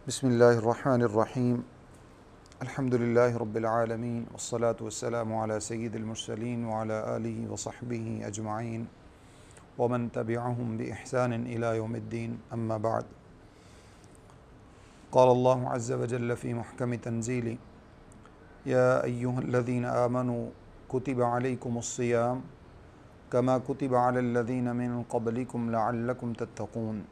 بسم اللہ الرحمن الرحیم الحمد للہ رب العالمین والصلاة والسلام علی سید المرسلین وعلی آلہ وصحبہ اجمعین ومن تبعہم بإحسان الی یوم الدین اما بعد قال اللہ عز وجل فی محکم تنزیل یا ایہا الذین آمنوا کتب علیکم الصیام کما کتب علی الذین من قبلکم لعلکم تتقون۔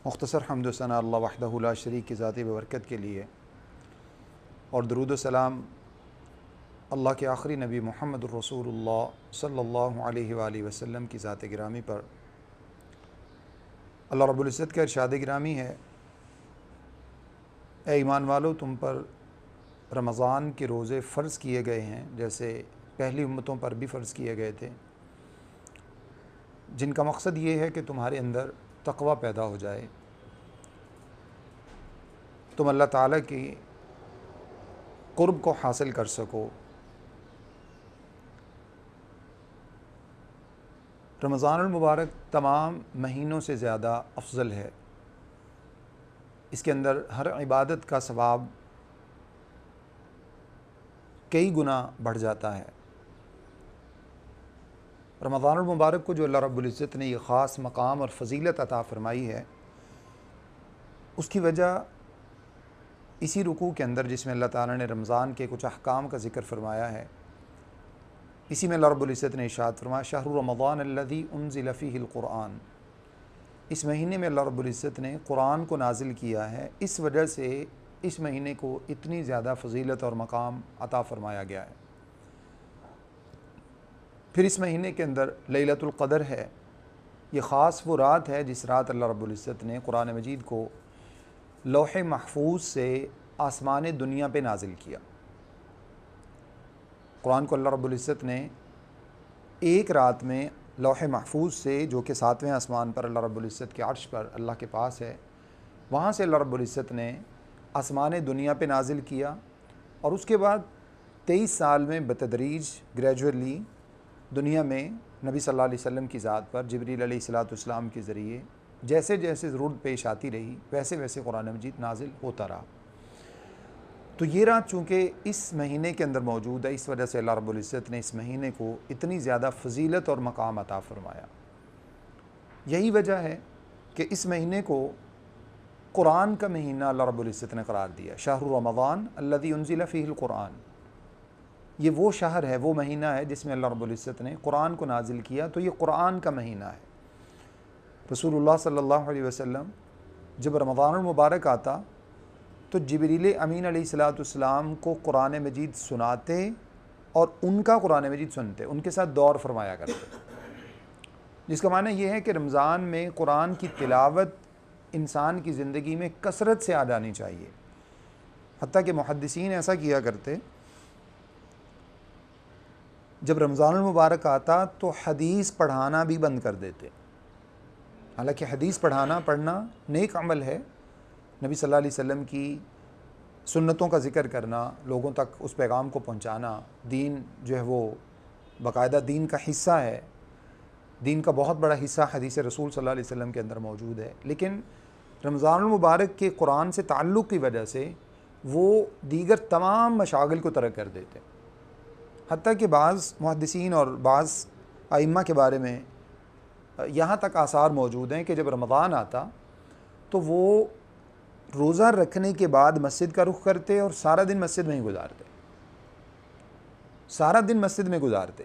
مختصر حمد و ثنا اللہ وحدہ لا شریک کی ذاتی ببرکت کے لیے، اور درود و سلام اللہ کے آخری نبی محمد الرسول اللہ صلی اللہ علیہ وآلہ وسلم کی ذات گرامی پر۔ اللہ رب العزت کا ارشاد گرامی ہے، اے ایمان والو، تم پر رمضان کے روزے فرض کیے گئے ہیں جیسے پہلی امتوں پر بھی فرض کیے گئے تھے، جن کا مقصد یہ ہے کہ تمہارے اندر تقوی پیدا ہو جائے، تم اللہ تعالیٰ کی قرب کو حاصل کر سکو۔ رمضان المبارک تمام مہینوں سے زیادہ افضل ہے، اس کے اندر ہر عبادت کا ثواب کئی گنا بڑھ جاتا ہے۔ رمضان المبارک کو جو اللہ رب العزت نے یہ خاص مقام اور فضیلت عطا فرمائی ہے، اس کی وجہ اسی رکوع کے اندر جس میں اللہ تعالیٰ نے رمضان کے کچھ احکام کا ذکر فرمایا ہے، اسی میں اللہ رب العزت نے ارشاد فرمایا شہر رمضان الذی انزل فیہ القرآن، اس مہینے میں اللہ رب العزت نے قرآن کو نازل کیا ہے، اس وجہ سے اس مہینے کو اتنی زیادہ فضیلت اور مقام عطا فرمایا گیا ہے۔ پھر اس مہینے کے اندر لیلۃ القدر ہے، یہ خاص وہ رات ہے جس رات اللہ رب العزت نے قرآن مجید کو لوح محفوظ سے آسمان دنیا پہ نازل کیا۔ قرآن کو اللہ رب العزت نے ایک رات میں لوح محفوظ سے، جو کہ 7ویں آسمان پر اللہ رب العزت کے عرش پر اللہ کے پاس ہے، وہاں سے اللہ رب العزت نے آسمان دنیا پہ نازل کیا، اور اس کے بعد 23 سال میں بتدریج گریجولی دنیا میں نبی صلی اللہ علیہ وسلم کی ذات پر جبریل علیہ السلام کے ذریعے جیسے جیسے ضرورت پیش آتی رہی ویسے ویسے قرآن مجید نازل ہوتا رہا۔ تو یہ رات چونکہ اس مہینے کے اندر موجود ہے، اس وجہ سے اللہ رب العزت نے اس مہینے کو اتنی زیادہ فضیلت اور مقام عطا فرمایا۔ یہی وجہ ہے کہ اس مہینے کو قرآن کا مہینہ اللہ رب العزت نے قرار دیا، شہر رمضان الذی انزل فیہ القرآن۔ یہ وہ شہر ہے، وہ مہینہ ہے جس میں اللہ رب العزت نے قرآن کو نازل کیا، تو یہ قرآن کا مہینہ ہے۔ رسول اللہ صلی اللہ علیہ وسلم جب رمضان المبارک آتا تو جبریل امین علیہ السلام کو قرآن مجید سناتے اور ان کا قرآن مجید سنتے، ان کے ساتھ دور فرمایا کرتے، جس کا معنی یہ ہے کہ رمضان میں قرآن کی تلاوت انسان کی زندگی میں کثرت سے آ جانی چاہیے۔ حتیٰ کہ محدثین ایسا کیا کرتے، جب رمضان المبارک آتا تو حدیث پڑھانا بھی بند کر دیتے۔ حالانکہ حدیث پڑھنا نیک عمل ہے، نبی صلی اللہ علیہ وسلم کی سنتوں کا ذکر کرنا، لوگوں تک اس پیغام کو پہنچانا، دین جو ہے وہ باقاعدہ دین کا حصہ ہے، دین کا بہت بڑا حصہ حدیث رسول صلی اللہ علیہ وسلم کے اندر موجود ہے، لیکن رمضان المبارک کے قرآن سے تعلق کی وجہ سے وہ دیگر تمام مشاغل کو ترک کر دیتے۔ حتیٰ کہ بعض محدثین اور بعض ائمہ کے بارے میں یہاں تک آثار موجود ہیں کہ جب رمضان آتا تو وہ روزہ رکھنے کے بعد مسجد کا رخ کرتے اور سارا دن مسجد میں ہی گزارتے، سارا دن مسجد میں گزارتے۔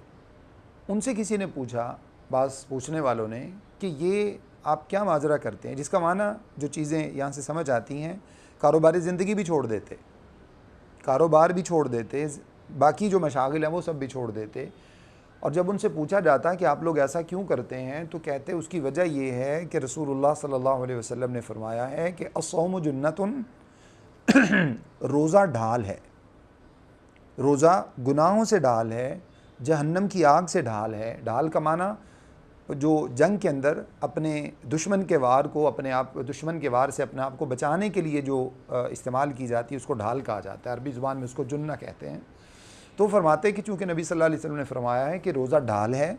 ان سے کسی نے پوچھا، بعض پوچھنے والوں نے، کہ یہ آپ کیا ماجرا کرتے ہیں؟ جس کا معنی جو چیزیں یہاں سے سمجھ آتی ہیں، کاروباری زندگی بھی چھوڑ دیتے، کاروبار بھی چھوڑ دیتے، باقی جو مشاغل ہیں وہ سب بھی چھوڑ دیتے۔ اور جب ان سے پوچھا جاتا کہ آپ لوگ ایسا کیوں کرتے ہیں تو کہتے اس کی وجہ یہ ہے کہ رسول اللہ صلی اللہ علیہ وسلم نے فرمایا ہے کہ الصوم جنتن، روزہ ڈھال ہے، روزہ گناہوں سے ڈھال ہے، جہنم کی آگ سے ڈھال ہے۔ ڈھال کا معنی جو جنگ کے اندر اپنے دشمن کے وار کو، دشمن کے وار سے اپنے آپ کو بچانے کے لیے جو استعمال کی جاتی ہے اس کو ڈھال کہا جاتا ہے، عربی زبان میں اس کو جنہ کہتے ہیں۔ تو فرماتے کہ چونکہ نبی صلی اللہ علیہ وسلم نے فرمایا ہے کہ روزہ ڈھال ہے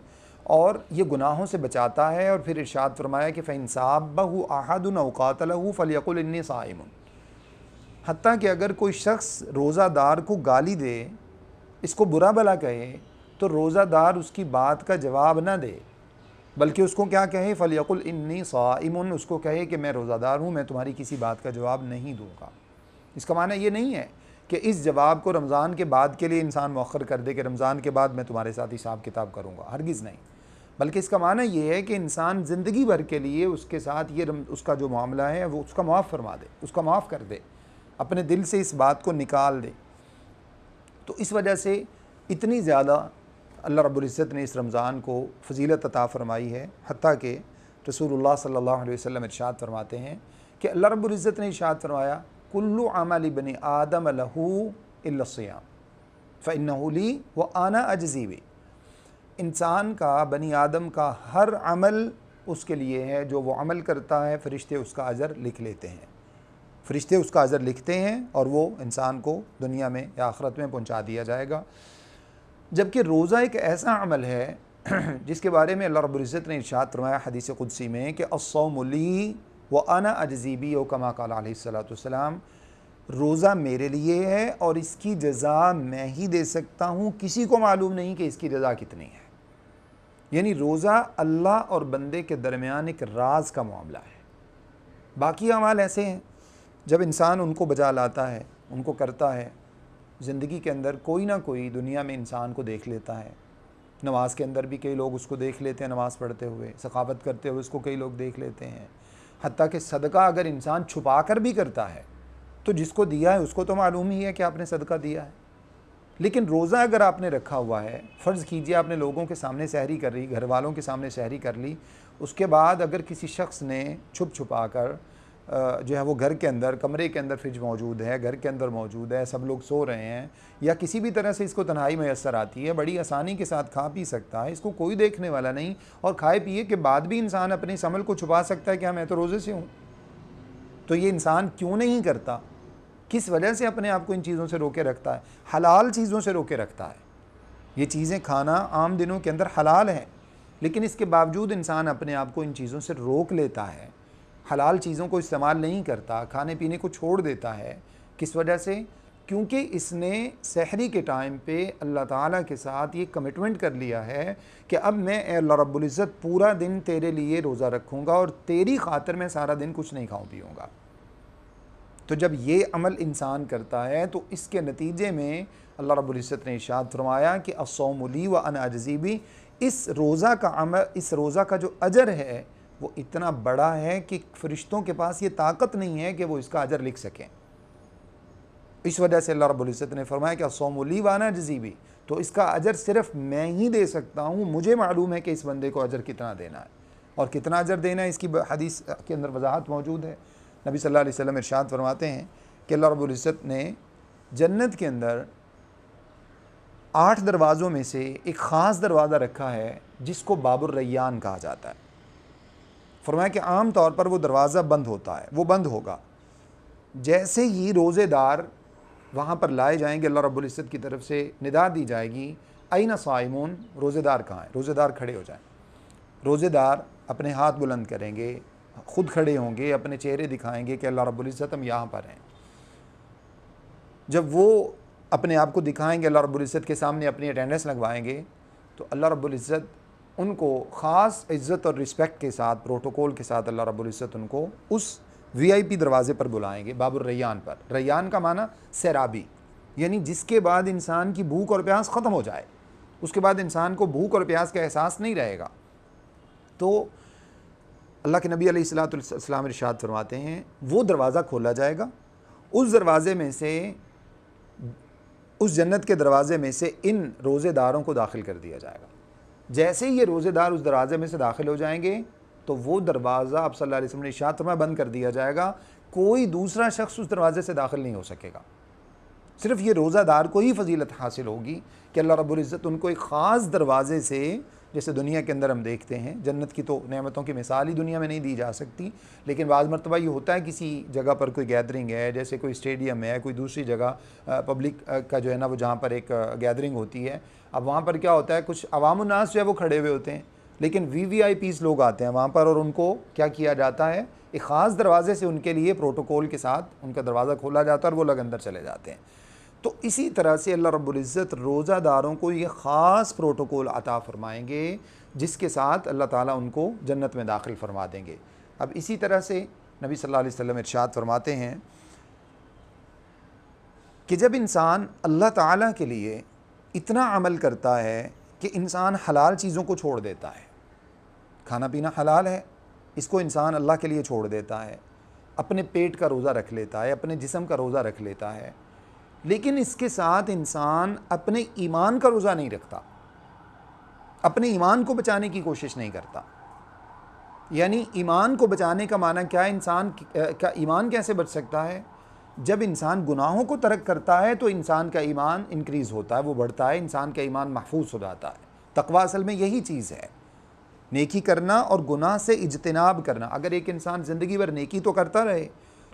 اور یہ گناہوں سے بچاتا ہے۔ اور پھر ارشاد فرمایا کہ فَإِنْ صَابَّهُ أَحَدٌ أَوْ قَاتَلَهُ فَلْيَقُلْ إِنِّي صَائِمٌ، حتیٰ کہ اگر کوئی شخص روزہ دار کو گالی دے، اس کو برا بھلا کہے، تو روزہ دار اس کی بات کا جواب نہ دے، بلکہ اس کو کیا کہے؟ فَلْيَقُلْ إِنِّي صَائِمٌ، اس کو کہے کہ میں روزہ دار ہوں، میں تمہاری کسی بات کا جواب نہیں دوں گا۔ اس کا معنی یہ نہیں ہے کہ اس جواب کو رمضان کے بعد کے لیے انسان مؤخر کر دے کہ رمضان کے بعد میں تمہارے ساتھ حساب کتاب کروں گا، ہرگز نہیں، بلکہ اس کا معنی یہ ہے کہ انسان زندگی بھر کے لیے اس کے ساتھ یہ اس کا جو معاملہ ہے وہ اس کا معاف فرما دے، اس کا معاف کر دے، اپنے دل سے اس بات کو نکال دے۔ تو اس وجہ سے اتنی زیادہ اللہ رب العزت نے اس رمضان کو فضیلت عطا فرمائی ہے، حتیٰ کہ رسول اللہ صلی اللہ علیہ وسلم ارشاد فرماتے ہیں کہ اللہ رب العزت نے ارشاد فرمایا کل عمل بنی آدم لہ الا الصیام فإنہ لی وأنا اجزی بہ، انسان کا، بنی آدم کا ہر عمل اس کے لیے ہے، جو وہ عمل کرتا ہے فرشتے اس کا اجر لکھ لیتے ہیں، فرشتے اس کا اجر لکھتے ہیں اور وہ انسان کو دنیا میں یا آخرت میں پہنچا دیا جائے گا۔ جبکہ روزہ ایک ایسا عمل ہے جس کے بارے میں اللہ رب العزت نے ارشاد فرمایا حدیث قدسی میں کہ الصوم لی وانا اجزی بہ، کما قال علیہ الصلوۃ والسلام، روزہ میرے لیے ہے اور اس کی جزا میں ہی دے سکتا ہوں، کسی کو معلوم نہیں کہ اس کی جزا کتنی ہے۔ یعنی روزہ اللہ اور بندے کے درمیان ایک راز کا معاملہ ہے۔ باقی اعمال ایسے ہیں، جب انسان ان کو بجا لاتا ہے، ان کو کرتا ہے، زندگی کے اندر کوئی نہ کوئی دنیا میں انسان کو دیکھ لیتا ہے۔ نماز کے اندر بھی کئی لوگ اس کو دیکھ لیتے ہیں، نماز پڑھتے ہوئے، سخاوت کرتے ہوئے اس کو کئی لوگ دیکھ لیتے ہیں۔ حتیٰ کہ صدقہ اگر انسان چھپا کر بھی کرتا ہے تو جس کو دیا ہے اس کو تو معلوم ہی ہے کہ آپ نے صدقہ دیا ہے۔ لیکن روزہ اگر آپ نے رکھا ہوا ہے، فرض کیجئے آپ نے لوگوں کے سامنے سحری کر لی، گھر والوں کے سامنے سحری کر لی، اس کے بعد اگر کسی شخص نے چھپ چھپا کر جو ہے وہ گھر کے اندر، کمرے کے اندر فریج موجود ہے، گھر کے اندر موجود ہے، سب لوگ سو رہے ہیں، یا کسی بھی طرح سے اس کو تنہائی میسر آتی ہے، بڑی آسانی کے ساتھ کھا پی سکتا ہے، اس کو کوئی دیکھنے والا نہیں، اور کھائے پیے کے بعد بھی انسان اپنے اس عمل کو چھپا سکتا ہے کہ ہاں میں تو روزے سے ہوں، تو یہ انسان کیوں نہیں کرتا؟ کس وجہ سے اپنے آپ کو ان چیزوں سے روکے رکھتا ہے؟ حلال چیزوں سے روکے رکھتا ہے۔ یہ چیزیں کھانا عام دنوں کے اندر حلال ہے، لیکن اس کے باوجود انسان اپنے آپ کو ان چیزوں سے روک لیتا ہے، حلال چیزوں کو استعمال نہیں کرتا، کھانے پینے کو چھوڑ دیتا ہے۔ کس وجہ سے؟ کیونکہ اس نے سحری کے ٹائم پہ اللہ تعالیٰ کے ساتھ یہ کمٹمنٹ کر لیا ہے کہ اب میں اے اللہ رب العزت پورا دن تیرے لیے روزہ رکھوں گا اور تیری خاطر میں سارا دن کچھ نہیں کھاؤں پیوں گا۔ تو جب یہ عمل انسان کرتا ہے تو اس کے نتیجے میں اللہ رب العزت نے ارشاد فرمایا کہ الصوم لی وانا اجزی بہ، اس روزہ کا عمل، اس روزہ کا جو اجر ہے وہ اتنا بڑا ہے کہ فرشتوں کے پاس یہ طاقت نہیں ہے کہ وہ اس کا اجر لکھ سکیں۔ اس وجہ سے اللہ رب العزت نے فرمایا کہ الصوم لی وانا اجزی بہ، تو اس کا اجر صرف میں ہی دے سکتا ہوں، مجھے معلوم ہے کہ اس بندے کو اجر کتنا دینا ہے، اور کتنا اجر دینا ہے اس کی حدیث کے اندر وضاحت موجود ہے۔ نبی صلی اللہ علیہ وسلم ارشاد فرماتے ہیں کہ اللہ رب العزت نے جنت کے اندر 8 دروازوں میں سے ایک خاص دروازہ رکھا ہے جس کو باب الریان کہا جاتا ہے۔ فرمایا کہ عام طور پر وہ دروازہ بند ہوتا ہے، وہ بند ہوگا، جیسے ہی روزے دار وہاں پر لائے جائیں گے، اللہ رب العزت کی طرف سے ندا دی جائے گی این صائمون، روزے دار کہاں ہیں؟ روزے دار کھڑے ہو جائیں۔ روزے دار اپنے ہاتھ بلند کریں گے، خود کھڑے ہوں گے، اپنے چہرے دکھائیں گے کہ اللہ رب العزت ہم یہاں پر ہیں۔ جب وہ اپنے آپ کو دکھائیں گے، اللہ رب العزت کے سامنے اپنی اٹینڈنس لگوائیں گے، تو اللہ رب العزت ان کو خاص عزت اور رسپیکٹ کے ساتھ، پروٹوکول کے ساتھ اللہ رب العزت ان کو اس وی آئی پی دروازے پر بلائیں گے، باب الریان پر۔ ریان کا معنی سیرابی، یعنی جس کے بعد انسان کی بھوک اور پیاس ختم ہو جائے، اس کے بعد انسان کو بھوک اور پیاس کا احساس نہیں رہے گا۔ تو اللہ کے نبی علیہ الصلوۃ والسلام ارشاد فرماتے ہیں وہ دروازہ کھولا جائے گا، اس دروازے میں سے، اس جنت کے دروازے میں سے ان روزے داروں کو داخل کر دیا جائے گا۔ جیسے ہی یہ روزے دار اس دروازے میں سے داخل ہو جائیں گے تو وہ دروازہ آپ صلی اللہ علیہ وسلم نے ارشاد فرمایا بند کر دیا جائے گا، کوئی دوسرا شخص اس دروازے سے داخل نہیں ہو سکے گا۔ صرف یہ روزہ دار کو ہی فضیلت حاصل ہوگی کہ اللہ رب العزت ان کو ایک خاص دروازے سے، جیسے دنیا کے اندر ہم دیکھتے ہیں، جنت کی تو نعمتوں کی مثال ہی دنیا میں نہیں دی جا سکتی، لیکن بعض مرتبہ یہ ہوتا ہے کسی جگہ پر کوئی گیدرنگ ہے، جیسے کوئی اسٹیڈیم ہے، کوئی دوسری جگہ پبلک کا جو ہے نا وہ جہاں پر ایک گیدرنگ ہوتی ہے، اب وہاں پر کیا ہوتا ہے، کچھ عوام الناس جو ہے وہ کھڑے ہوئے ہوتے ہیں، لیکن VVIPs لوگ آتے ہیں وہاں پر اور ان کو کیا کیا جاتا ہے، ایک خاص دروازے سے ان کے لیے پروٹوکول کے ساتھ ان کا دروازہ کھولا جاتا ہے اور وہ لوگ اندر چلے جاتے ہیں۔ تو اسی طرح سے اللہ رب العزت روزہ داروں کو یہ خاص پروٹوکول عطا فرمائیں گے جس کے ساتھ اللہ تعالیٰ ان کو جنت میں داخل فرما دیں گے۔ اب اسی طرح سے نبی صلی اللہ علیہ وسلم ارشاد فرماتے ہیں کہ جب انسان اللہ تعالیٰ کے لیے اتنا عمل کرتا ہے کہ انسان حلال چیزوں کو چھوڑ دیتا ہے، کھانا پینا حلال ہے، اس کو انسان اللہ کے لیے چھوڑ دیتا ہے، اپنے پیٹ کا روزہ رکھ لیتا ہے، اپنے جسم کا روزہ رکھ لیتا ہے، لیکن اس کے ساتھ انسان اپنے ایمان کا روزہ نہیں رکھتا، اپنے ایمان کو بچانے کی کوشش نہیں کرتا۔ یعنی ایمان کو بچانے کا معنی کیا ہے؟ انسان کا ایمان کیسے بچ سکتا ہے؟ جب انسان گناہوں کو ترک کرتا ہے تو انسان کا ایمان انکریز ہوتا ہے، وہ بڑھتا ہے، انسان کا ایمان محفوظ ہو جاتا ہے۔ تقویٰ اصل میں یہی چیز ہے، نیکی کرنا اور گناہ سے اجتناب کرنا۔ اگر ایک انسان زندگی بھر نیکی تو کرتا رہے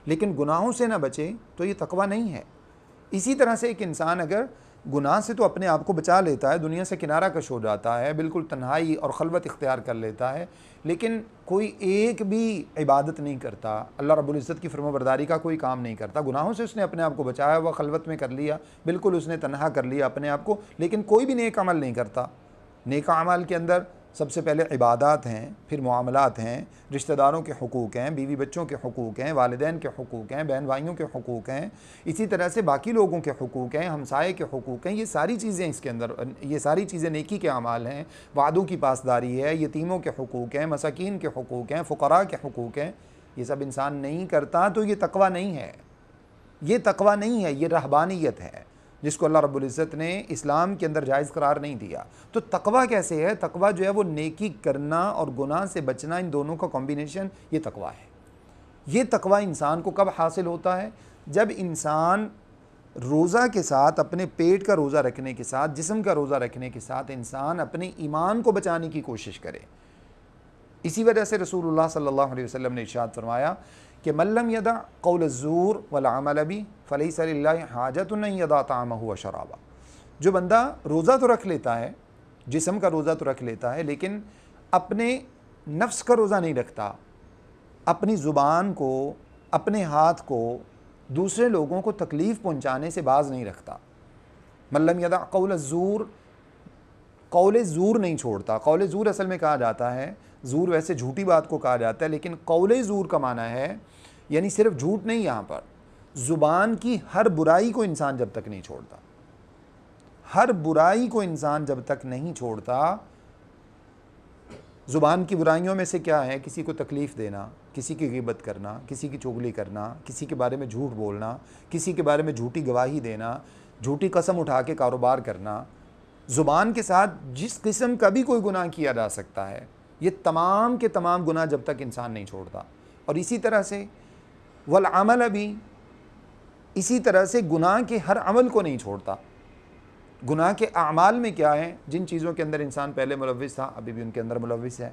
لیکن گناہوں سے نہ بچے تو یہ تقویٰ نہیں ہے۔ اسی طرح سے ایک انسان اگر گناہ سے تو اپنے آپ کو بچا لیتا ہے، دنیا سے کنارہ کش ہو جاتا ہے، بالکل تنہائی اور خلوت اختیار کر لیتا ہے، لیکن کوئی ایک بھی عبادت نہیں کرتا، اللہ رب العزت کی فرمانبرداری کا کوئی کام نہیں کرتا، گناہوں سے اس نے اپنے آپ کو بچایا ہوا، خلوت میں کر لیا، بالکل اس نے تنہا کر لیا اپنے آپ کو، لیکن کوئی بھی نیک عمل نہیں کرتا۔ نیک عمل کے اندر سب سے پہلے عبادات ہیں، پھر معاملات ہیں، رشتہ داروں کے حقوق ہیں، بیوی بچوں کے حقوق ہیں، والدین کے حقوق ہیں، بہن بھائیوں کے حقوق ہیں، اسی طرح سے باقی لوگوں کے حقوق ہیں، ہمسائے کے حقوق ہیں، یہ ساری چیزیں اس کے اندر، یہ ساری چیزیں نیکی کے اعمال ہیں، وعدوں کی پاسداری ہے، یتیموں کے حقوق ہیں، مساکین کے حقوق ہیں، فقراء کے حقوق ہیں۔ یہ سب انسان نہیں کرتا تو یہ تقویٰ نہیں ہے، یہ تقویٰ نہیں ہے، یہ رہبانیت ہے جس کو اللہ رب العزت نے اسلام کے اندر جائز قرار نہیں دیا۔ تو تقویٰ کیسے ہے؟ تقویٰ جو ہے وہ نیکی کرنا اور گناہ سے بچنا، ان دونوں کا کمبینیشن، یہ تقویٰ ہے۔ یہ تقویٰ انسان کو کب حاصل ہوتا ہے؟ جب انسان روزہ کے ساتھ، اپنے پیٹ کا روزہ رکھنے کے ساتھ، جسم کا روزہ رکھنے کے ساتھ انسان اپنے ایمان کو بچانے کی کوشش کرے۔ اسی وجہ سے رسول اللہ صلی اللہ علیہ وسلم نے ارشاد فرمایا کہ من لم یدع قول الزور والعمل به فلیس للہ حاجۃ ان یدع طعامہ وشرابہ۔ جو بندہ روزہ تو رکھ لیتا ہے، جسم کا روزہ تو رکھ لیتا ہے، لیکن اپنے نفس کا روزہ نہیں رکھتا، اپنی زبان کو، اپنے ہاتھ کو دوسرے لوگوں کو تکلیف پہنچانے سے باز نہیں رکھتا۔ من لم یدع قول الزور، قول زور نہیں چھوڑتا۔ قول زور اصل میں کہا جاتا ہے، زور ویسے جھوٹی بات کو کہا جاتا ہے، لیکن قول زور کا معنی ہے یعنی صرف جھوٹ نہیں، یہاں پر زبان کی ہر برائی کو انسان جب تک نہیں چھوڑتا، ہر برائی کو انسان جب تک نہیں چھوڑتا۔ زبان کی برائیوں میں سے کیا ہے؟ کسی کو تکلیف دینا، کسی کی غیبت کرنا، کسی کی چغلی کرنا، کسی کے بارے میں جھوٹ بولنا، کسی کے بارے میں جھوٹی گواہی دینا، جھوٹی قسم اٹھا کے کاروبار کرنا۔ زبان کے ساتھ جس قسم کا بھی کوئی گناہ کیا جا سکتا ہے، یہ تمام کے تمام گناہ جب تک انسان نہیں چھوڑتا۔ اور اسی طرح سے والعمل بھی، اسی طرح سے گناہ کے ہر عمل کو نہیں چھوڑتا۔ گناہ کے اعمال میں کیا ہے؟ جن چیزوں کے اندر انسان پہلے ملوث تھا، ابھی بھی ان کے اندر ملوث ہے،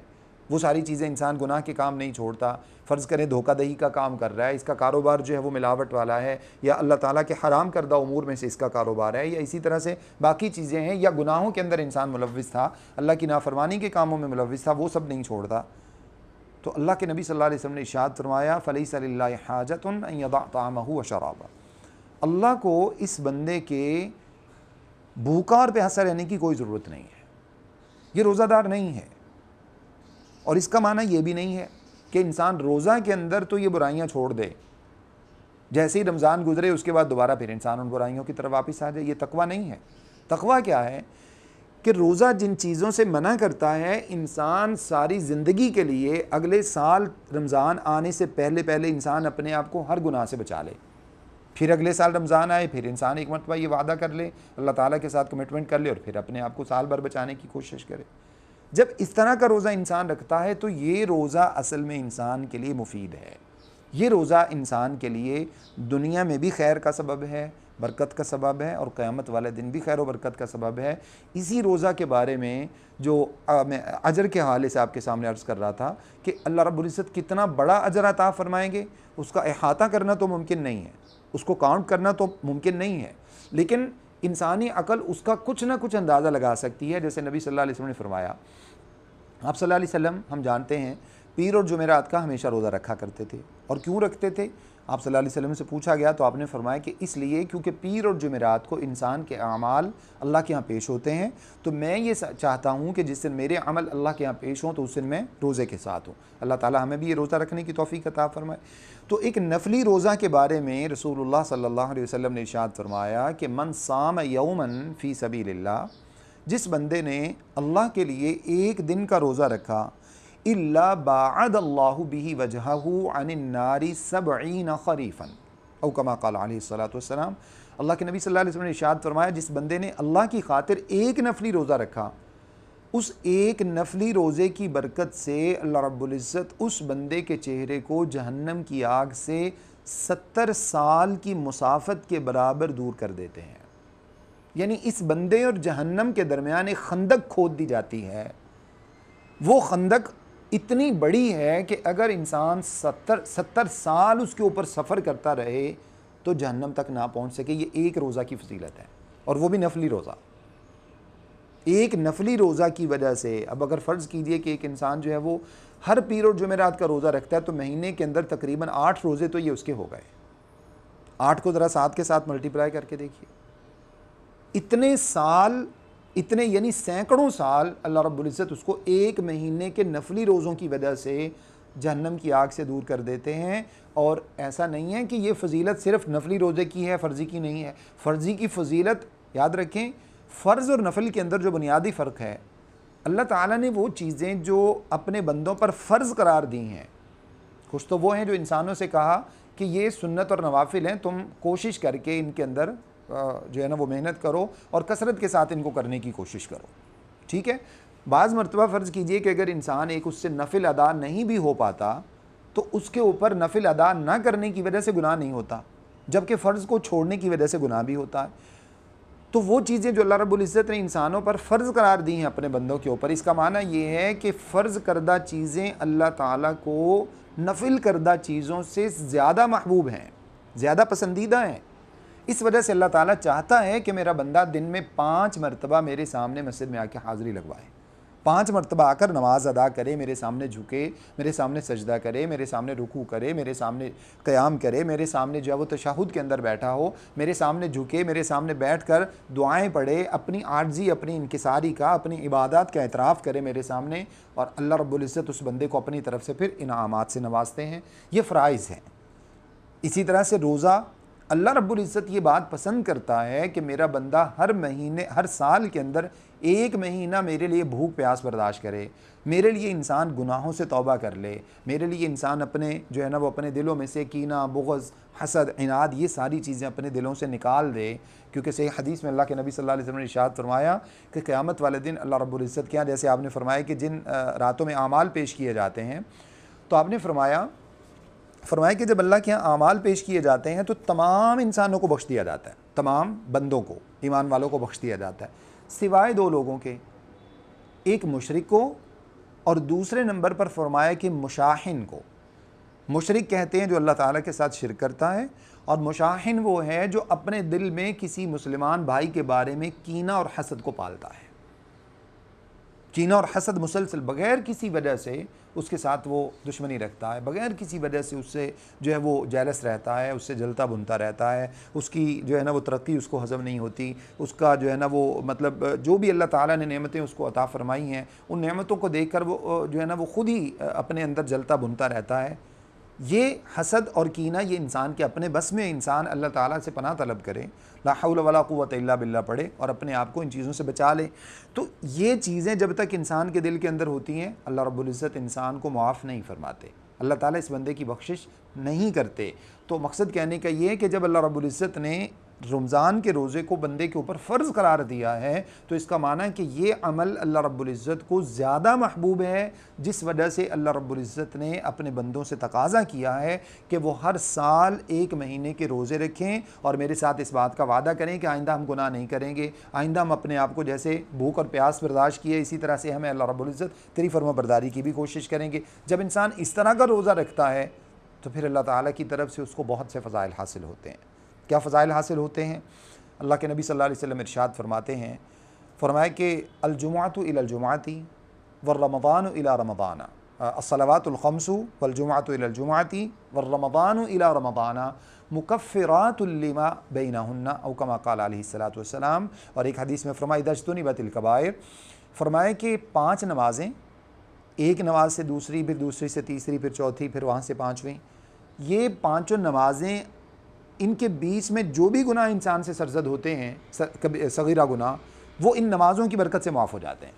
وہ ساری چیزیں انسان گناہ کے کام نہیں چھوڑتا۔ فرض کریں دھوکہ دہی کا کام کر رہا ہے، اس کا کاروبار جو ہے وہ ملاوٹ والا ہے، یا اللہ تعالیٰ کے حرام کردہ امور میں سے اس کا کاروبار ہے، یا اسی طرح سے باقی چیزیں ہیں، یا گناہوں کے اندر انسان ملوث تھا، اللہ کی نافرمانی کے کاموں میں ملوث تھا، وہ سب نہیں چھوڑتا۔ تو اللہ کے نبی صلی اللہ علیہ وسلم نے ارشاد فرمایا فلیس للہ حاجۃ ان یضع طعامہ وشرابہ۔ اللہ کو اس بندے کے بھوکا اور پیاسا رہنے کی کوئی ضرورت نہیں ہے، یہ روزہ دار نہیں ہے۔ اور اس کا معنی یہ بھی نہیں ہے کہ انسان روزہ کے اندر تو یہ برائیاں چھوڑ دے، جیسے ہی رمضان گزرے اس کے بعد دوبارہ پھر انسان ان برائیوں کی طرف واپس آ جائے۔ یہ تقویٰ نہیں ہے۔ تقویٰ کیا ہے؟ کہ روزہ جن چیزوں سے منع کرتا ہے، انسان ساری زندگی کے لیے اگلے سال رمضان آنے سے پہلے انسان اپنے آپ کو ہر گناہ سے بچا لے، پھر اگلے سال رمضان آئے، پھر انسان ایک مرتبہ یہ وعدہ کر لے، اللہ تعالیٰ کے ساتھ کمٹمنٹ کر لے، اور پھر اپنے آپ کو سال بھر بچانے کی کوشش کرے۔ جب اس طرح کا روزہ انسان رکھتا ہے تو یہ روزہ اصل میں انسان کے لیے مفید ہے۔ یہ روزہ انسان کے لیے دنیا میں بھی خیر کا سبب ہے، برکت کا سبب ہے، اور قیامت والے دن بھی خیر و برکت کا سبب ہے۔ اسی روزہ کے بارے میں جو میں اجر کے حوالے سے آپ کے سامنے عرض کر رہا تھا کہ اللہ رب العزت کتنا بڑا اجر عطا فرمائیں گے، اس کا احاطہ کرنا تو ممکن نہیں ہے، اس کو کاؤنٹ کرنا تو ممکن نہیں ہے، لیکن انسانی عقل اس کا کچھ نہ کچھ اندازہ لگا سکتی ہے۔ جیسے نبی صلی اللہ علیہ وسلم نے فرمایا آپ صلی اللہ علیہ وسلم ہم جانتے ہیں پیر اور جمعرات کا ہمیشہ روزہ رکھا کرتے تھے، اور کیوں رکھتے تھے؟ آپ صلی اللہ علیہ وسلم سے پوچھا گیا تو آپ نے فرمایا کہ اس لیے کیونکہ پیر اور جمعرات کو انسان کے اعمال اللہ کے ہاں پیش ہوتے ہیں، تو میں یہ چاہتا ہوں کہ جس دن میرے عمل اللہ کے ہاں پیش ہوں تو اس دن میں روزے کے ساتھ ہوں۔ اللہ تعالیٰ ہمیں بھی یہ روزہ رکھنے کی توفیق عطا فرمائے۔ تو ایک نفلی روزہ کے بارے میں رسول اللہ صلی اللہ علیہ وسلم نے ارشاد فرمایا کہ من صام یوما فی سبیل اللہ، جس بندے نے اللہ کے لیے ایک دن کا روزہ رکھا، الا باعد اللہ بہ وجہہ عن النار 70 خریفا، او کما قال علیہ الصلوۃ والسلام، اللہ کے نبی صلی اللہ علیہ وسلم نے ارشاد فرمایا جس بندے نے اللہ کی خاطر ایک نفلی روزہ رکھا، اس ایک نفلی روزے کی برکت سے اللہ رب العزت اس بندے کے چہرے کو جہنم کی آگ سے 70 سال کی مسافت کے برابر دور کر دیتے ہیں۔ یعنی اس بندے اور جہنم کے درمیان ایک خندق کھود دی جاتی ہے، وہ خندق اتنی بڑی ہے کہ اگر انسان 70 سال اس کے اوپر سفر کرتا رہے تو جہنم تک نہ پہنچ سکے۔ یہ ایک روزہ کی فضیلت ہے، اور وہ بھی نفلی روزہ۔ ایک نفلی روزہ کی وجہ سے اب اگر فرض کیجئے کہ ایک انسان جو ہے وہ ہر پیر اور جمعرات کا روزہ رکھتا ہے تو مہینے کے اندر تقریباً 8 روزے تو یہ اس کے ہو گئے۔ 8 کو ذرا 7 کے ساتھ ملٹیپلائی کر کے دیکھیے، اتنے سال، اتنے یعنی سینکڑوں سال اللہ رب العزت اس کو ایک مہینے کے نفلی روزوں کی وجہ سے جہنم کی آگ سے دور کر دیتے ہیں۔ اور ایسا نہیں ہے کہ یہ فضیلت صرف نفلی روزے کی ہے، فرضی کی نہیں ہے۔ فرضی کی فضیلت یاد رکھیں، فرض اور نفل کے اندر جو بنیادی فرق ہے، اللہ تعالیٰ نے وہ چیزیں جو اپنے بندوں پر فرض قرار دی ہیں، کچھ تو وہ ہیں جو انسانوں سے کہا کہ یہ سنت اور نوافل ہیں، تم کوشش کر کے ان کے اندر جو ہے نا وہ محنت کرو اور کثرت کے ساتھ ان کو کرنے کی کوشش کرو، ٹھیک ہے۔ بعض مرتبہ فرض کیجئے کہ اگر انسان ایک اس سے نفل ادا نہیں بھی ہو پاتا تو اس کے اوپر نفل ادا نہ کرنے کی وجہ سے گناہ نہیں ہوتا، جبکہ فرض کو چھوڑنے کی وجہ سے گناہ بھی ہوتا ہے۔ تو وہ چیزیں جو اللہ رب العزت نے انسانوں پر فرض قرار دی ہیں اپنے بندوں کے اوپر، اس کا معنی یہ ہے کہ فرض کردہ چیزیں اللہ تعالیٰ کو نفل کردہ چیزوں سے زیادہ محبوب ہیں، زیادہ پسندیدہ ہیں۔ اس وجہ سے اللہ تعالیٰ چاہتا ہے کہ میرا بندہ دن میں 5 مرتبہ میرے سامنے مسجد میں آ کے حاضری لگوائے، 5 مرتبہ آ کر نماز ادا کرے، میرے سامنے جھکے، میرے سامنے سجدہ کرے، میرے سامنے رکوع کرے، میرے سامنے قیام کرے، میرے سامنے جو ہے وہ تشہد کے اندر بیٹھا ہو، میرے سامنے جھکے، میرے سامنے بیٹھ کر دعائیں پڑھے، اپنی عاجزی، اپنی انکساری کا، اپنی عبادات کا اعتراف کرے میرے سامنے، اور اللہ رب العزت اس بندے کو اپنی طرف سے پھر انعامات سے نوازتے ہیں۔ یہ فرائض ہیں۔ اسی طرح سے روزہ، اللہ رب العزت یہ بات پسند کرتا ہے کہ میرا بندہ ہر مہینے، ہر سال کے اندر ایک مہینہ میرے لیے بھوک پیاس برداشت کرے، میرے لیے انسان گناہوں سے توبہ کر لے، میرے لیے انسان اپنے جو ہے نا وہ اپنے دلوں میں سے کینہ، بغض، حسد، عناد، یہ ساری چیزیں اپنے دلوں سے نکال دے، کیونکہ صحیح حدیث میں اللہ کے نبی صلی اللہ علیہ وسلم نے ارشاد فرمایا کہ قیامت والے دن اللہ رب العزت کے یہاں، جیسے آپ نے فرمایا کہ جن راتوں میں اعمال پیش کیے جاتے ہیں، تو آپ نے فرمایا کہ جب اللہ کے یہاں اعمال پیش کیے جاتے ہیں تو تمام انسانوں کو بخش دیا جاتا ہے، تمام بندوں کو، ایمان والوں کو بخش دیا جاتا ہے، سوائے 2 لوگوں کے، ایک مشرک کو اور دوسرے نمبر پر فرمایا کہ مشاحن کو۔ مشرک کہتے ہیں جو اللہ تعالیٰ کے ساتھ شرک کرتا ہے، اور مشاحن وہ ہے جو اپنے دل میں کسی مسلمان بھائی کے بارے میں کینہ اور حسد کو پالتا ہے، کینہ اور حسد مسلسل بغیر کسی وجہ سے اس کے ساتھ وہ دشمنی رکھتا ہے، بغیر کسی وجہ سے اس سے جو ہے وہ جیلس رہتا ہے، اس سے جلتا بنتا رہتا ہے، اس کی جو ہے نا وہ ترقی اس کو ہضم نہیں ہوتی، اس کا جو ہے نا وہ مطلب جو بھی اللہ تعالیٰ نے نعمتیں اس کو عطا فرمائی ہیں ان نعمتوں کو دیکھ کر وہ جو ہے نا وہ خود ہی اپنے اندر جلتا بنتا رہتا ہے۔ یہ حسد اور کینہ یہ انسان کے اپنے بس میں، انسان اللہ تعالیٰ سے پناہ طلب کرے، لا حول ولا قوت الا باللہ پڑھے اور اپنے آپ کو ان چیزوں سے بچا لے۔ تو یہ چیزیں جب تک انسان کے دل کے اندر ہوتی ہیں اللہ رب العزت انسان کو معاف نہیں فرماتے، اللہ تعالیٰ اس بندے کی بخشش نہیں کرتے۔ تو مقصد کہنے کا یہ ہے کہ جب اللہ رب العزت نے رمضان کے روزے کو بندے کے اوپر فرض قرار دیا ہے تو اس کا معنی ہے کہ یہ عمل اللہ رب العزت کو زیادہ محبوب ہے، جس وجہ سے اللہ رب العزت نے اپنے بندوں سے تقاضا کیا ہے کہ وہ ہر سال 1 مہینے کے روزے رکھیں اور میرے ساتھ اس بات کا وعدہ کریں کہ آئندہ ہم گناہ نہیں کریں گے، آئندہ ہم اپنے آپ کو جیسے بھوک اور پیاس برداشت کیے اسی طرح سے ہمیں اللہ رب العزت تیری فرما برداری کی بھی کوشش کریں گے۔ جب انسان اس طرح کا روزہ رکھتا ہے تو پھر اللہ تعالیٰ کی طرف سے اس کو بہت سے فضائل حاصل ہوتے ہیں۔ کیا فضائل حاصل ہوتے ہیں؟ اللہ کے نبی صلی اللہ علیہ وسلم ارشاد فرماتے ہیں، فرمایا کہ الجمعۃ الی الجمعۃ والرمضان إلى رمضان الصلوات الخمس والجمعة إلى الجمعة والرمضان إلى رمضان مکفرات لما بینہن او کما قال علیہ الصلوۃ والسلام۔ اور ایک حدیث میں فرمایا اذا اجتنبت الکبائر، فرمایا کہ 5 نمازیں، ایک نماز سے دوسری، پھر دوسری سے تیسری، پھر چوتھی، پھر وہاں سے 5ویں، یہ 5 نمازیں، ان کے بیچ میں جو بھی گناہ انسان سے سرزد ہوتے ہیں، صغیرہ گناہ، وہ ان نمازوں کی برکت سے معاف ہو جاتے ہیں۔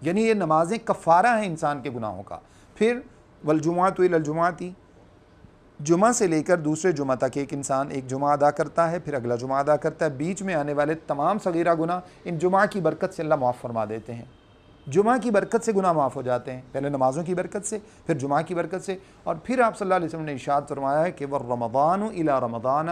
یعنی یہ نمازیں کفارہ ہیں انسان کے گناہوں کا۔ پھر والجمعۃ الی الجمعۃ، جمعہ سے لے کر دوسرے جمعہ تک ایک انسان ایک جمعہ ادا کرتا ہے، پھر اگلا جمعہ ادا کرتا ہے، بیچ میں آنے والے تمام صغیرہ گناہ ان جمعہ کی برکت سے اللہ معاف فرما دیتے ہیں۔ جمعہ کی برکت سے گناہ معاف ہو جاتے ہیں، پہلے نمازوں کی برکت سے، پھر جمعہ کی برکت سے۔ اور پھر آپ صلی اللہ علیہ وسلم نے ارشاد فرمایا ہے کہ والرمضان الی رمضان،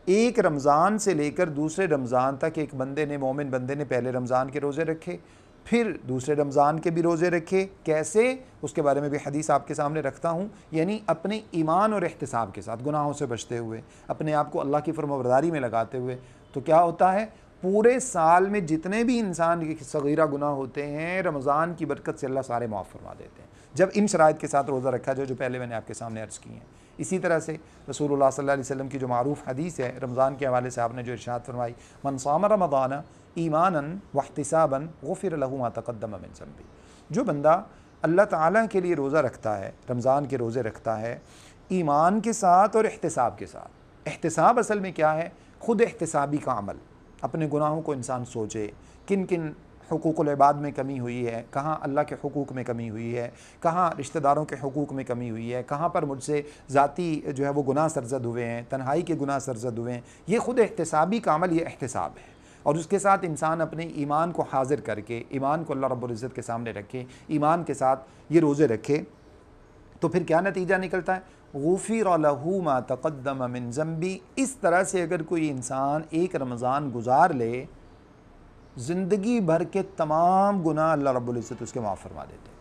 ایک رمضان سے لے کر دوسرے رمضان تک ایک بندے نے، مومن بندے نے پہلے رمضان کے روزے رکھے، پھر دوسرے رمضان کے بھی روزے رکھے، کیسے؟ اس کے بارے میں بھی حدیث آپ کے سامنے رکھتا ہوں۔ یعنی اپنے ایمان اور احتساب کے ساتھ، گناہوں سے بچتے ہوئے، اپنے آپ کو اللہ کی فرمانبرداری میں لگاتے ہوئے، تو کیا ہوتا ہے؟ پورے سال میں جتنے بھی انسان کے صغیرہ گناہ ہوتے ہیں، رمضان کی برکت سے اللہ سارے معاف فرما دیتے ہیں، جب ان شرائط کے ساتھ روزہ رکھا جائے جو پہلے میں نے آپ کے سامنے عرض کی ہیں۔ اسی طرح سے رسول اللہ صلی اللہ علیہ وسلم کی جو معروف حدیث ہے رمضان کے حوالے سے، آپ نے جو ارشاد فرمائی من صام رمضان ایمانا واحتسابا غفر له ما تقدم من ذنبه، جو بندہ اللہ تعالیٰ کے لیے روزہ رکھتا ہے، رمضان کے روزے رکھتا ہے ایمان کے ساتھ اور احتساب کے ساتھ۔ احتساب اصل میں کیا ہے؟ خود احتسابی کا عمل، اپنے گناہوں کو انسان سوچے، کن کن حقوق العباد میں کمی ہوئی ہے، کہاں اللہ کے حقوق میں کمی ہوئی ہے، کہاں رشتہ داروں کے حقوق میں کمی ہوئی ہے، کہاں پر مجھ سے ذاتی جو ہے وہ گناہ سرزد ہوئے ہیں، تنہائی کے گناہ سرزد ہوئے ہیں۔ یہ خود احتسابی کا عمل، یہ احتساب ہے۔ اور اس کے ساتھ انسان اپنے ایمان کو حاضر کر کے، ایمان کو اللہ رب العزت کے سامنے رکھے، ایمان کے ساتھ یہ روزے رکھے، تو پھر کیا نتیجہ نکلتا ہے؟ غفر له ما تقدم من ذنبی۔ اس طرح سے اگر کوئی انسان ایک رمضان گزار لے، زندگی بھر کے تمام گناہ اللہ رب العزت اس کے معاف فرما دیتے ہیں،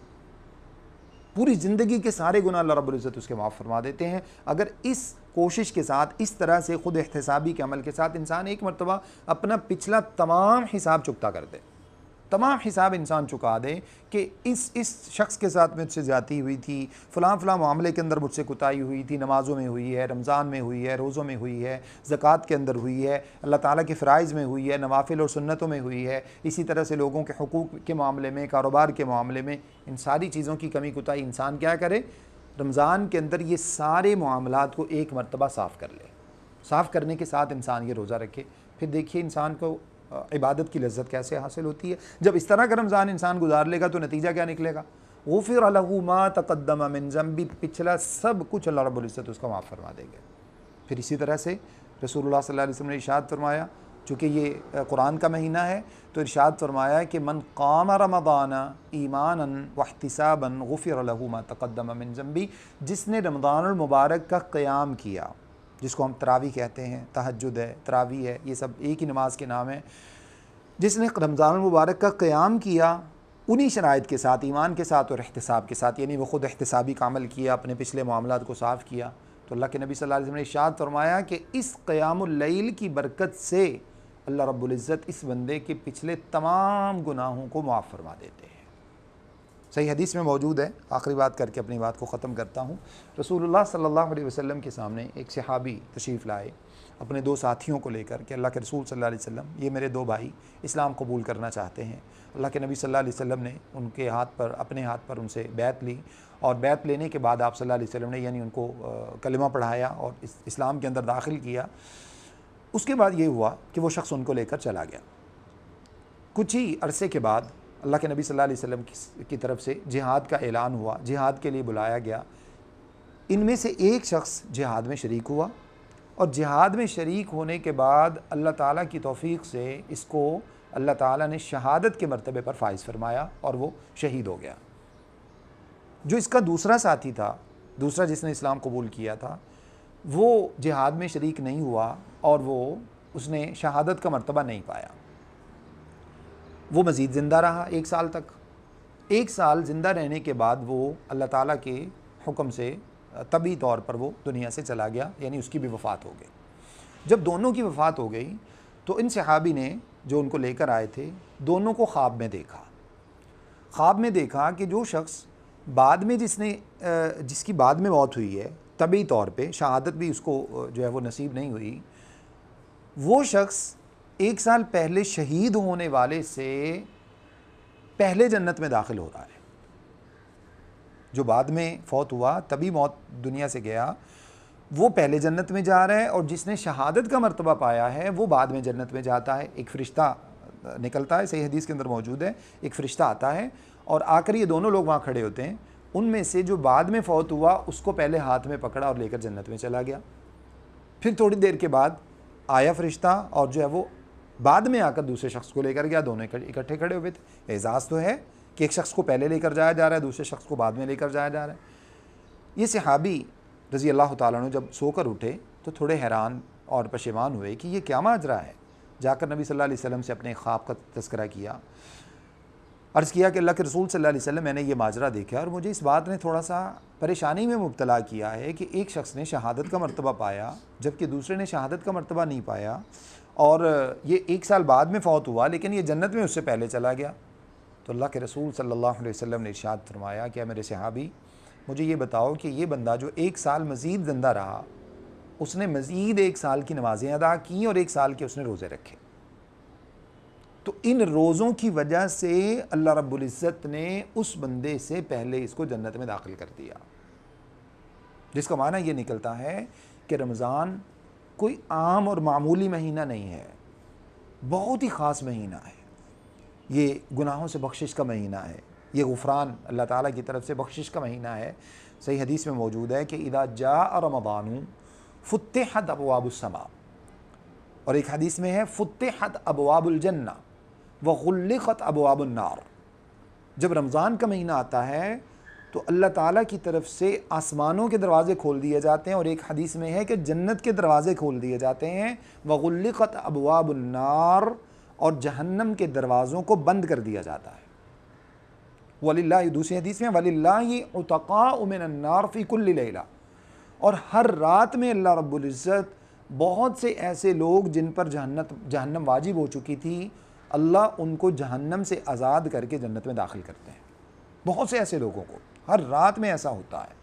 پوری زندگی کے سارے گناہ اللہ رب العزت اس کے معاف فرما دیتے ہیں، اگر اس کوشش کے ساتھ، اس طرح سے خود احتسابی کے عمل کے ساتھ انسان ایک مرتبہ اپنا پچھلا تمام حساب چکتا کر دے، تمام حساب انسان چکا دے کہ اس شخص کے ساتھ مجھ سے زیادتی ہوئی تھی، فلاں معاملے کے اندر مجھ سے کوتاہی ہوئی تھی، نمازوں میں ہوئی ہے، رمضان میں ہوئی ہے، روزوں میں ہوئی ہے، زکوٰۃ کے اندر ہوئی ہے، اللہ تعالیٰ کے فرائض میں ہوئی ہے، نوافل اور سنتوں میں ہوئی ہے، اسی طرح سے لوگوں کے حقوق کے معاملے میں، کاروبار کے معاملے میں، ان ساری چیزوں کی کمی کوتاہی انسان کیا کرے؟ رمضان کے اندر یہ سارے معاملات کو ایک مرتبہ صاف کر لے، صاف کرنے کے ساتھ انسان یہ روزہ رکھے۔ پھر دیکھیے انسان کو عبادت کی لذت کیسے حاصل ہوتی ہے۔ جب اس طرح کا رمضان انسان گزار لے گا تو نتیجہ کیا نکلے گا؟ غفر له ما تقدم من ذنبی، پچھلا سب کچھ اللہ رب العزت اس کا معاف فرما دے گا۔ پھر اسی طرح سے رسول اللہ صلی اللہ علیہ وسلم نے ارشاد فرمایا، چونکہ یہ قرآن کا مہینہ ہے تو ارشاد فرمایا کہ من قام رمضان ایمانا واحتسابا غفر له ما تقدم من ذنبی، جس نے رمضان المبارک کا قیام کیا، جس کو ہم تراویح کہتے ہیں، تہجد ہے، تراویح ہے، یہ سب ایک ہی نماز کے نام ہے، جس نے رمضان المبارک کا قیام کیا انہی شرائط کے ساتھ، ایمان کے ساتھ اور احتساب کے ساتھ، یعنی وہ خود احتسابی کا عمل کیا، اپنے پچھلے معاملات کو صاف کیا، تو اللہ کے نبی صلی اللہ علیہ وسلم نے ارشاد فرمایا کہ اس قیام اللیل کی برکت سے اللہ رب العزت اس بندے کے پچھلے تمام گناہوں کو معاف فرما دیتے ہیں۔ صحیح حدیث میں موجود ہے۔ آخری بات کر کے اپنی بات کو ختم کرتا ہوں۔ رسول اللہ صلی اللہ علیہ وسلم کے سامنے ایک صحابی تشریف لائے اپنے 2 ساتھیوں کو لے کر کہ اللہ کے رسول صلی اللہ علیہ وسلم، یہ میرے 2 بھائی اسلام قبول کرنا چاہتے ہیں۔ اللہ کے نبی صلی اللہ علیہ وسلم نے ان کے ہاتھ پر، اپنے ہاتھ پر ان سے بیعت لی، اور بیعت لینے کے بعد آپ صلی اللہ علیہ وسلم نے یعنی ان کو کلمہ پڑھایا اور اسلام کے اندر داخل کیا۔ اس کے بعد یہ ہوا کہ وہ شخص ان کو لے کر چلا گیا۔ کچھ ہی عرصے کے بعد اللہ کے نبی صلی اللہ علیہ وسلم کی طرف سے جہاد کا اعلان ہوا، جہاد کے لیے بلایا گیا۔ ان میں سے ایک شخص جہاد میں شریک ہوا، اور جہاد میں شریک ہونے کے بعد اللہ تعالیٰ کی توفیق سے اس کو اللہ تعالیٰ نے شہادت کے مرتبے پر فائز فرمایا اور وہ شہید ہو گیا۔ جو اس کا دوسرا ساتھی تھا، دوسرا جس نے اسلام قبول کیا تھا، وہ جہاد میں شریک نہیں ہوا اور اس نے شہادت کا مرتبہ نہیں پایا۔ وہ مزید زندہ رہا 1 سال تک۔ 1 سال زندہ رہنے کے بعد وہ اللہ تعالیٰ کے حکم سے طبعی طور پر وہ دنیا سے چلا گیا، یعنی اس کی بھی وفات ہو گئی۔ جب دونوں کی وفات ہو گئی تو ان صحابی نے جو ان کو لے کر آئے تھے، دونوں کو خواب میں دیکھا، خواب میں دیکھا کہ جو شخص بعد میں جس کی بعد میں موت ہوئی ہے طبعی طور پہ، شہادت بھی اس کو جو ہے وہ نصیب نہیں ہوئی، وہ شخص 1 سال پہلے شہید ہونے والے سے پہلے جنت میں داخل ہو رہا ہے۔ جو بعد میں فوت ہوا، طبی موت دنیا سے گیا، وہ پہلے جنت میں جا رہا ہے، اور جس نے شہادت کا مرتبہ پایا ہے وہ بعد میں جنت میں جاتا ہے۔ ایک فرشتہ نکلتا ہے، صحیح حدیث کے اندر موجود ہے، ایک فرشتہ آتا ہے اور آ کر یہ دونوں لوگ وہاں کھڑے ہوتے ہیں۔ ان میں سے جو بعد میں فوت ہوا اس کو پہلے ہاتھ میں پکڑا اور لے کر جنت میں چلا گیا۔ پھر تھوڑی دیر کے بعد آیا فرشتہ اور جو ہے وہ بعد میں آ کر دوسرے شخص کو لے کر گیا، دونوں اکٹھے کھڑے ہوئے تھے۔ اعزاز تو ہے کہ ایک شخص کو پہلے لے کر جایا جا رہا ہے، دوسرے شخص کو بعد میں لے کر جایا جا رہا ہے۔ یہ صحابی رضی اللہ تعالیٰ عنہ جب سو کر اٹھے تو تھوڑے حیران اور پشیمان ہوئے کہ یہ کیا ماجرا ہے۔ جا کر نبی صلی اللہ علیہ وسلم سے اپنے خواب کا تذکرہ کیا، عرض کیا کہ اللہ کے رسول صلی اللہ علیہ وسلم، میں نے یہ ماجرا دیکھا اور مجھے اس بات نے تھوڑا سا پریشانی میں مبتلا کیا ہے کہ ایک شخص نے شہادت کا مرتبہ پایا جبکہ دوسرے نے شہادت کا مرتبہ نہیں پایا، اور یہ 1 سال بعد میں فوت ہوا لیکن یہ جنت میں اس سے پہلے چلا گیا۔ تو اللہ کے رسول صلی اللہ علیہ وسلم نے ارشاد فرمایا کہ اے میرے صحابی، مجھے یہ بتاؤ کہ یہ بندہ جو 1 سال مزید زندہ رہا، اس نے مزید 1 سال کی نمازیں ادا کیں اور 1 سال کے اس نے روزے رکھے، تو ان روزوں کی وجہ سے اللہ رب العزت نے اس بندے سے پہلے اس کو جنت میں داخل کر دیا۔ جس کا معنی یہ نکلتا ہے کہ رمضان کوئی عام اور معمولی مہینہ نہیں ہے، بہت ہی خاص مہینہ ہے۔ یہ گناہوں سے بخشش کا مہینہ ہے، یہ غفران اللہ تعالیٰ کی طرف سے بخشش کا مہینہ ہے۔ صحیح حدیث میں موجود ہے کہ اذا جاء رمضان فتحت ابواب السماء، اور ایک حدیث میں ہے فتحت ابواب الجنہ وغلقت ابواب النار۔ جب رمضان کا مہینہ آتا ہے تو اللہ تعالیٰ کی طرف سے آسمانوں کے دروازے کھول دیے جاتے ہیں، اور ایک حدیث میں ہے کہ جنت کے دروازے کھول دیے جاتے ہیں، وغلقت ابواب النار، اور جہنم کے دروازوں کو بند کر دیا جاتا ہے۔ وَلِلَّهِ، دوسری حدیث میں وَلِلَّهِ عُتَقَاءُ مِنَ النَّارِ فِي كُلِّ لَيْلَةٍ، اور ہر رات میں اللہ رب العزت بہت سے ایسے لوگ جن پر جہنم واجب ہو چکی تھی، اللہ ان کو جہنم سے آزاد کر کے جنت میں داخل کرتے ہیں۔ بہت سے ایسے لوگوں کو ہر رات میں ایسا ہوتا ہے۔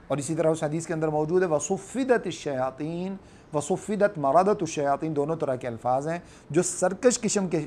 اور اسی طرح اس حدیث کے اندر موجود ہے وَصُفِّدَتِ الشَّيَاطِينَ وَصُفِّدَتْ مَرَدَتُ الشَّيَاطِينَ، دونوں طرح کے الفاظ ہیں۔ جو سرکش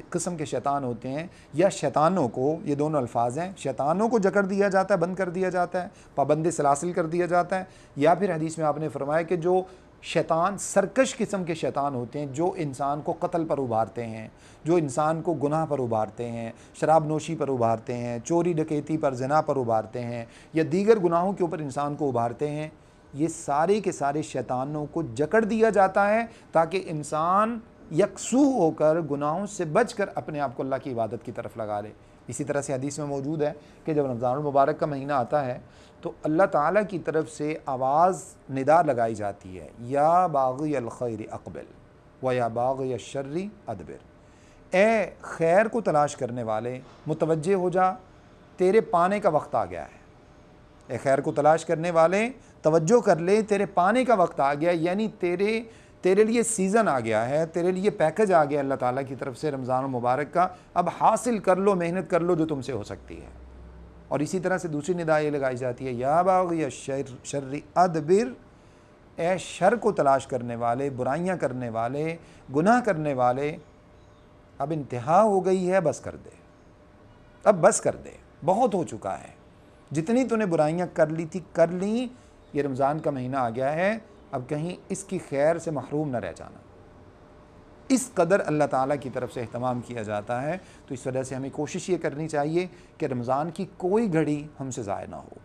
قسم کے شیطان ہوتے ہیں یا شیطانوں کو، یہ دونوں الفاظ ہیں، شیطانوں کو جکڑ دیا جاتا ہے، بند کر دیا جاتا ہے، پابند سلاسل کر دیا جاتا ہے، یا پھر حدیث میں آپ نے فرمایا کہ جو شیطان سرکش قسم کے شیطان ہوتے ہیں، جو انسان کو قتل پر ابھارتے ہیں، جو انسان کو گناہ پر ابھارتے ہیں، شراب نوشی پر ابھارتے ہیں، چوری ڈکیتی پر، زنا پر ابھارتے ہیں، یا دیگر گناہوں کے اوپر انسان کو ابھارتے ہیں، یہ سارے کے سارے شیطانوں کو جکڑ دیا جاتا ہے تاکہ انسان یکسو ہو کر گناہوں سے بچ کر اپنے آپ کو اللہ کی عبادت کی طرف لگا لے۔ اسی طرح سے حدیث میں موجود ہے کہ جب رمضان المبارک کا مہینہ آتا ہے تو اللہ تعالیٰ کی طرف سے آواز ندا لگائی جاتی ہے، یا باغی الخیر اقبل و یا باغی الشر ادبر، اے خیر کو تلاش کرنے والے متوجہ ہو جا، تیرے پانے کا وقت آ گیا ہے۔ اے خیر کو تلاش کرنے والے توجہ کر لے، تیرے پانے کا وقت آ گیا، یعنی تیرے لیے سیزن آ گیا ہے، تیرے لیے پیکج آ گیا اللہ تعالیٰ کی طرف سے رمضان المبارک کا، اب حاصل کر لو، محنت کر لو جو تم سے ہو سکتی ہے۔ اور اسی طرح سے دوسری ندا یہ لگائی جاتی ہے، یا باغی الشر ادبر، اے شر کو تلاش کرنے والے، برائیاں کرنے والے، گناہ کرنے والے، اب انتہا ہو گئی ہے، بس کر دے، اب بس کر دے، بہت ہو چکا ہے، جتنی تو نے برائیاں کر لی تھی کر لیں، یہ رمضان کا مہینہ آ گیا ہے، اب کہیں اس کی خیر سے محروم نہ رہ جانا۔ اس قدر اللہ تعالیٰ کی طرف سے اہتمام کیا جاتا ہے، تو اس وجہ سے ہمیں کوشش یہ کرنی چاہیے کہ رمضان کی کوئی گھڑی ہم سے ضائع نہ ہو،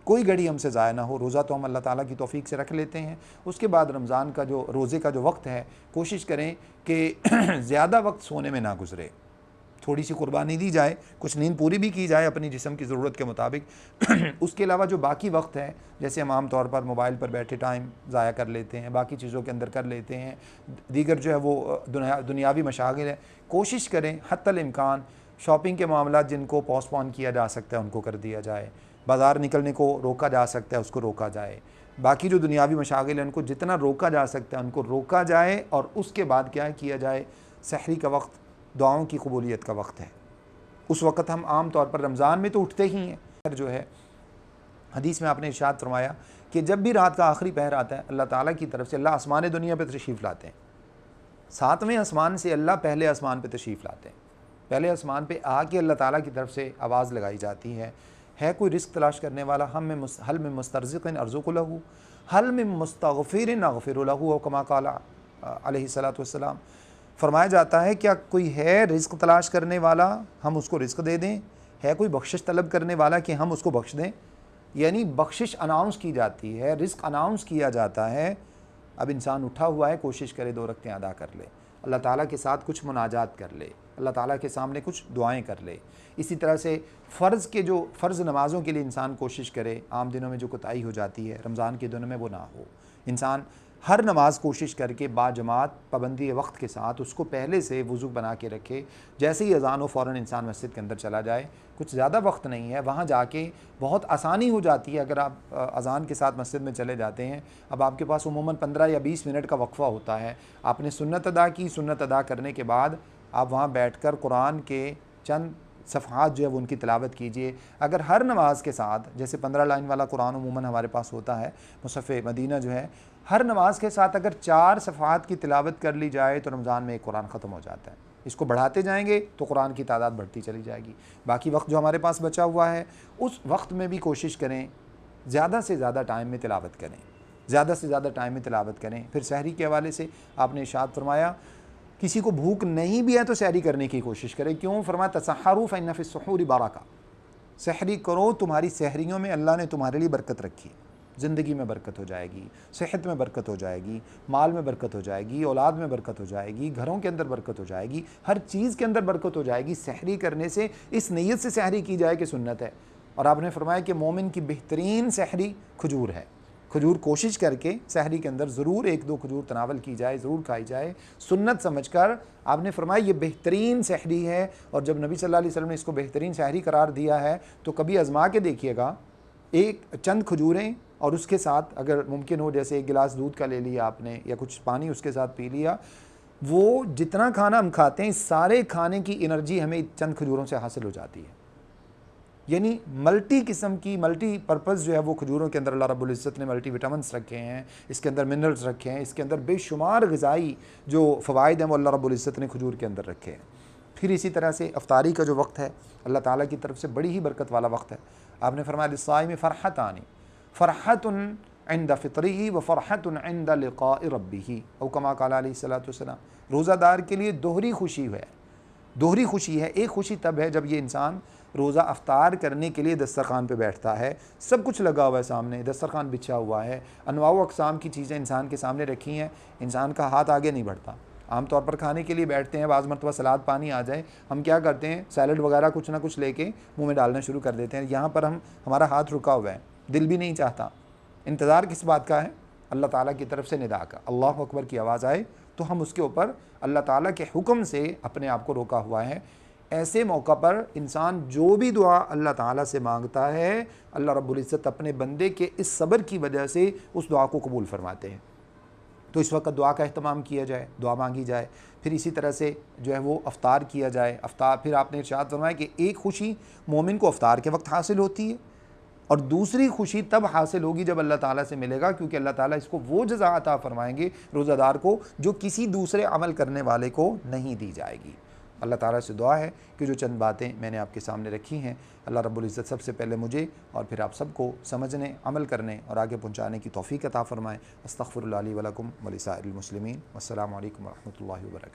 کوئی گھڑی ہم سے ضائع نہ ہو۔ روزہ تو ہم اللہ تعالیٰ کی توفیق سے رکھ لیتے ہیں، اس کے بعد رمضان کا جو روزے کا جو وقت ہے، کوشش کریں کہ زیادہ وقت سونے میں نہ گزرے، تھوڑی سی قربانی دی جائے، کچھ نیند پوری بھی کی جائے اپنی جسم کی ضرورت کے مطابق۔ اس کے علاوہ جو باقی وقت ہے، جیسے ہم عام طور پر موبائل پر بیٹھے ٹائم ضائع کر لیتے ہیں، باقی چیزوں کے اندر کر لیتے ہیں، دیگر جو ہے وہ دنیاوی مشاغل ہے، کوشش کریں حتی الامکان شاپنگ کے معاملات جن کو پوسٹ پون کیا جا سکتا ہے ان کو کر دیا جائے، بازار نکلنے کو روکا جا سکتا ہے اس کو روکا جائے، باقی جو دنیاوی مشاغل ہیں ان کو جتنا روکا جا سکتا ہے ان کو روکا جائے، اور اس کے بعد کیا کیا جائے، سحری کا وقت دعاؤں کی قبولیت کا وقت ہے، اس وقت ہم عام طور پر رمضان میں تو اٹھتے ہی ہیں، جو ہے حدیث میں آپ نے ارشاد فرمایا کہ جب بھی رات کا آخری پہر آتا ہے اللہ تعالیٰ کی طرف سے اللہ آسمان دنیا پہ تشریف لاتے ہیں، 7ویں آسمان سے اللہ پہلے آسمان پہ تشریف لاتے ہیں، پہلے آسمان پہ آ کے اللہ تعالیٰ کی طرف سے آواز لگائی جاتی ہے کوئی رزق تلاش کرنے والا، حل من مسترزق ارزق لہ حل من مستغفر اغفر لہ، او کما قال علیہ الصلوۃ والسلام، فرمایا جاتا ہے کیا کوئی ہے رزق تلاش کرنے والا ہم اس کو رزق دے دیں، ہے کوئی بخشش طلب کرنے والا کہ ہم اس کو بخش دیں، یعنی بخشش اناؤنس کی جاتی ہے، رزق اناؤنس کیا جاتا ہے۔ اب انسان اٹھا ہوا ہے، کوشش کرے 2 رکعتیں ادا کر لے، اللہ تعالیٰ کے ساتھ کچھ مناجات کر لے، اللہ تعالیٰ کے سامنے کچھ دعائیں کر لے۔ اسی طرح سے فرض نمازوں کے لیے انسان کوشش کرے، عام دنوں میں جو کوتاہی ہو جاتی ہے رمضان کے دنوں میں وہ نہ ہو، انسان ہر نماز کوشش کر کے باجماعت پابندی وقت کے ساتھ اس کو پہلے سے وضو بنا کے رکھے، جیسے ہی اذان ہو فوراً انسان مسجد کے اندر چلا جائے، کچھ زیادہ وقت نہیں ہے، وہاں جا کے بہت آسانی ہو جاتی ہے۔ اگر آپ اذان کے ساتھ مسجد میں چلے جاتے ہیں، اب آپ کے پاس عموماً 15 یا 20 منٹ کا وقفہ ہوتا ہے، آپ نے سنت ادا کی، سنت ادا کرنے کے بعد آپ وہاں بیٹھ کر قرآن کے چند صفحات جو ہے وہ ان کی تلاوت کیجئے۔ اگر ہر نماز کے ساتھ، جیسے 15 لائن والا قرآن عموماً ہمارے پاس ہوتا ہے مصحف مدینہ جو ہے، ہر نماز کے ساتھ اگر 4 صفحات کی تلاوت کر لی جائے تو رمضان میں ایک قرآن ختم ہو جاتا ہے۔ اس کو بڑھاتے جائیں گے تو قرآن کی تعداد بڑھتی چلی جائے گی۔ باقی وقت جو ہمارے پاس بچا ہوا ہے اس وقت میں بھی کوشش کریں زیادہ سے زیادہ ٹائم میں تلاوت کریں، زیادہ سے زیادہ ٹائم میں تلاوت کریں۔ پھر سحری کے حوالے سے آپ نے ارشاد فرمایا کسی کو بھوک نہیں بھی ہے تو سحری کرنے کی کوشش کرے، کیوں؟ فرمایا تسحروا فإن فی السحور برکہ، سحری کرو، تمہاری سحریوں میں اللہ نے تمہارے لیے برکت رکھی، زندگی میں برکت ہو جائے گی، صحت میں برکت ہو جائے گی، مال میں برکت ہو جائے گی، اولاد میں برکت ہو جائے گی، گھروں کے اندر برکت ہو جائے گی، ہر چیز کے اندر برکت ہو جائے گی۔ سحری کرنے سے اس نیت سے سحری کی جائے کہ سنت ہے، اور آپ نے فرمایا کہ مومن کی بہترین سحری کھجور ہے، کھجور کوشش کر کے سحری کے اندر ضرور 1-2 کھجور تناول کی جائے، ضرور کھائی جائے، سنت سمجھ کر۔ آپ نے فرمایا یہ بہترین سحری ہے، اور جب نبی صلی اللہ علیہ وسلم نے اس کو بہترین سحری قرار دیا ہے تو کبھی آزما کے دیکھیے گا، چند کھجوریں اور اس کے ساتھ اگر ممکن ہو جیسے 1 گلاس دودھ کا لے لیا آپ نے یا کچھ پانی اس کے ساتھ پی لیا، وہ جتنا کھانا ہم کھاتے ہیں سارے کھانے کی انرجی ہمیں چند کھجوروں سے حاصل ہو جاتی ہے۔ یعنی ملٹی قسم کی ملٹی پرپز جو ہے وہ کھجوروں کے اندر اللہ رب العزت نے ملٹی وٹامنس رکھے ہیں، اس کے اندر منرلز رکھے ہیں، اس کے اندر بے شمار غذائی جو فوائد ہیں وہ اللہ رب العزت نے کھجور کے اندر رکھے ہیں۔ پھر اسی طرح سے افطاری کا جو وقت ہے اللہ تعالیٰ کی طرف سے بڑی ہی برکت والا وقت ہے۔ آپ نے فرمایا للصائم فرحتان، فرحت عند فطرہ و فرحت عند لقاء ربہ، او کما قال علیہ الصلوۃ والسلام، روزہ دار کے لیے دوہری خوشی ہے، دوہری خوشی ہے۔ ایک خوشی تب ہے جب یہ انسان روزہ افطار کرنے کے لیے دسترخوان پہ بیٹھتا ہے، سب کچھ لگا ہوا ہے سامنے، دسترخوان بچھا ہوا ہے، انواع و اقسام کی چیزیں انسان کے سامنے رکھی ہیں، انسان کا ہاتھ آگے نہیں بڑھتا۔ عام طور پر کھانے کے لیے بیٹھتے ہیں، بعض مرتبہ سلاد پانی آ جائے، ہم کیا کرتے ہیں سیلڈ وغیرہ کچھ نہ کچھ لے کے منہ میں ڈالنا شروع کر دیتے ہیں، یہاں پر ہمارا ہاتھ رکا ہوا ہے، دل بھی نہیں چاہتا۔ انتظار کس بات کا ہے؟ اللہ تعالیٰ کی طرف سے ندا کا، اللہ اکبر کی آواز آئے تو ہم اس کے اوپر اللہ تعالیٰ کے حکم سے اپنے آپ کو روکا ہوا ہے۔ ایسے موقع پر انسان جو بھی دعا اللہ تعالیٰ سے مانگتا ہے اللہ رب العزت اپنے بندے کے اس صبر کی وجہ سے اس دعا کو قبول فرماتے ہیں۔ تو اس وقت دعا کا اہتمام کیا جائے، دعا مانگی جائے۔ پھر اسی طرح سے جو ہے وہ افطار کیا جائے۔ پھر آپ نے ارشاد فرمایا کہ ایک خوشی مومن کو افطار کے وقت حاصل ہوتی ہے، اور دوسری خوشی تب حاصل ہوگی جب اللہ تعالیٰ سے ملے گا، کیونکہ اللہ تعالیٰ اس کو وہ جزا عطا فرمائیں گے روزہ دار کو جو کسی دوسرے عمل کرنے والے کو نہیں دی جائے گی۔ اللہ تعالیٰ سے دعا ہے کہ جو چند باتیں میں نے آپ کے سامنے رکھی ہیں اللہ رب العزت سب سے پہلے مجھے اور پھر آپ سب کو سمجھنے، عمل کرنے اور آگے پہنچانے کی توفیق عطا فرمائے۔ استغفر اللہ لی ولکم ولسائر المسلمین، والسلام علیکم ورحمۃ اللہ وبرکاتہ۔